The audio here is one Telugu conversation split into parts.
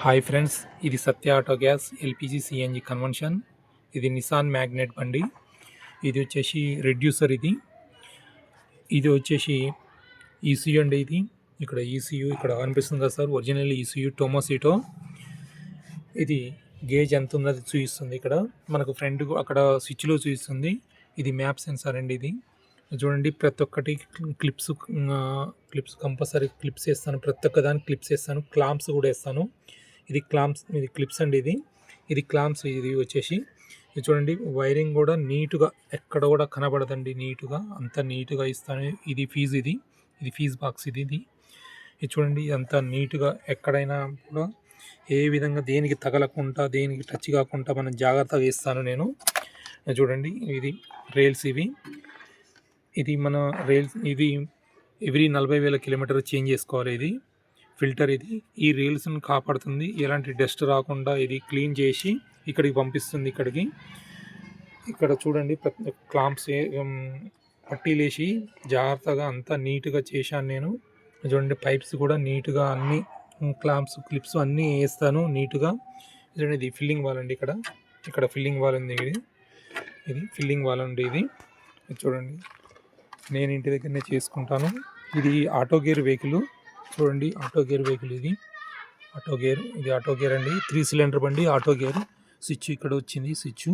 హాయ్ ఫ్రెండ్స్, ఇది Satya auto gas LPG CNG conversion. ఇది నిసాన్ మ్యాగ్నెట్ బండి. ఇది వచ్చేసి రెడ్యూసర్. ఇది వచ్చేసి ఈసీయూ అండి. ఇక్కడ ఈసీయూ ఇక్కడ కనిపిస్తుంది కదా సార్, ఒరిజినల్ ఈసీయూ టోమోసిటో. ఇది గేజ్ ఎంత ఉన్నది చూపిస్తుంది. ఇక్కడ మనకు ఫ్రంట్ అక్కడ స్విచ్లో చూపిస్తుంది. ఇది మ్యాప్ సెన్సార్ అండి. ఇది చూడండి, ప్రతి ఒక్కటి క్లిప్స్ కంపల్సరీ క్లిప్స్ వేస్తాను. ప్రతి ఒక్క దానికి క్లిప్స్ వేస్తాను. క్లాంప్స్ కూడా వేస్తాను. ఇది క్లిప్స్ అండి. ఇది క్లాంప్స్. ఇది వచ్చేసి ఇది చూడండి, వైరింగ్ కూడా నీట్గా ఎక్కడ కూడా కనబడదండి. నీట్గా అంత నీట్గా ఇస్తాను. ఇది ఫీజ్ బాక్స్. ఇది చూడండి, అంత నీట్గా ఎక్కడైనా కూడా ఏ విధంగా దేనికి తగలకుండా దేనికి టచ్ కాకుండా మనం జాగ్రత్తగా ఇస్తాను నేను. చూడండి, ఇది రైల్స్. ఇది మన రైల్స్. ఇది ఎవ్రీ 40,000 కిలోమీటర్ చేంజ్ చేసుకోవాలి. ఇది ఫిల్టర్. ఈ రైల్స్ని కాపాడుతుంది. ఎలాంటి డస్ట్ రాకుండా ఇది క్లీన్ చేసి ఇక్కడికి పంపిస్తుంది. ఇక్కడ చూడండి, క్లాంప్స్ పట్టీలేసి జాగ్రత్తగా అంతా నీట్గా చేశాను నేను. చూడండి, పైప్స్ కూడా నీట్గా అన్ని క్లాంప్స్ క్లిప్స్ అన్నీ వేస్తాను నీట్గా. చూడండి, ఇది ఫిల్లింగ్ వాల్ అండి. ఇక్కడ ఫిల్లింగ్ వాల్ ఉంది. ఇది ఫిల్లింగ్ వాల్ అండి. ఇది చూడండి, నేను ఇంటి దగ్గరనే చేసుకుంటాను. ఇది ఆటో గేర్ వెహికల్. చూడండి, ఆటో గేర్ వెహికల్. ఇది ఆటో గేర్ అండి. 3 సిలిండర్ బండి, ఆటో గేర్. స్విచ్ ఇక్కడ వచ్చింది. స్విచ్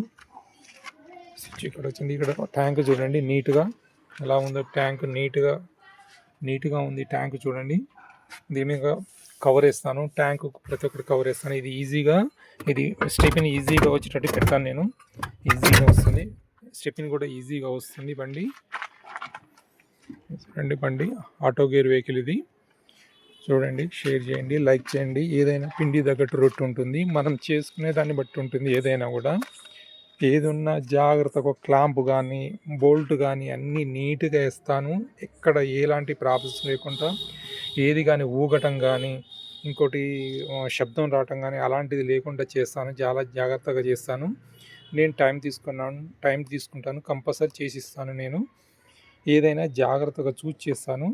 ఇక్కడ వచ్చింది. ఇక్కడ ట్యాంక్ చూడండి నీట్గా ఎలా ఉందో. ట్యాంక్ నీట్గా ఉంది. ట్యాంక్ చూడండి. దీని మీద కవర్ వేస్తాను. ట్యాంక్ ప్రతి ఒక్కటి కవర్ వేస్తాను. ఇది స్టెపిన్ ఈజీగా వచ్చేటట్టు పెడతాను నేను. ఈజీగా వస్తుంది. స్టెపిన్ కూడా ఈజీగా వస్తుంది. బండి ఆటో గేర్ వెహికల్. ఇది చూడండి, షేర్ చేయండి, లైక్ చేయండి. ఏదైనా పిండి తగ్గట్టు రొట్టె ఉంటుంది. మనం చేసుకునే దాన్ని బట్టి ఉంటుంది. ఏదైనా కూడా ఏది ఉన్నా జాగ్రత్తగా క్లాంప్ కానీ బోల్ట్ కానీ అన్నీ నీట్గా వేస్తాను. ఎక్కడ ఎలాంటి ప్రాబ్లమ్స్ లేకుండా, ఏది కానీ ఊగటం కానీ ఇంకోటి శబ్దం రావటం కానీ అలాంటిది లేకుండా చేస్తాను. చాలా జాగ్రత్తగా చేస్తాను. నేను టైం తీసుకుంటాను. కంపల్సరీ చేసిస్తాను నేను. ఏదైనా జాగ్రత్తగా చూసి చేస్తాను.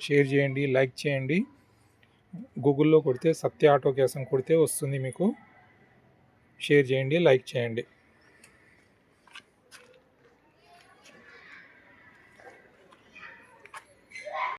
షేర్ చేయండి, లైక్ చేయండి. గూగుల్లో కొడితే సత్య ఆటో గ్యాస్ అని కొడితే వస్తుంది మీకు. షేర్ చేయండి, లైక్ చేయండి.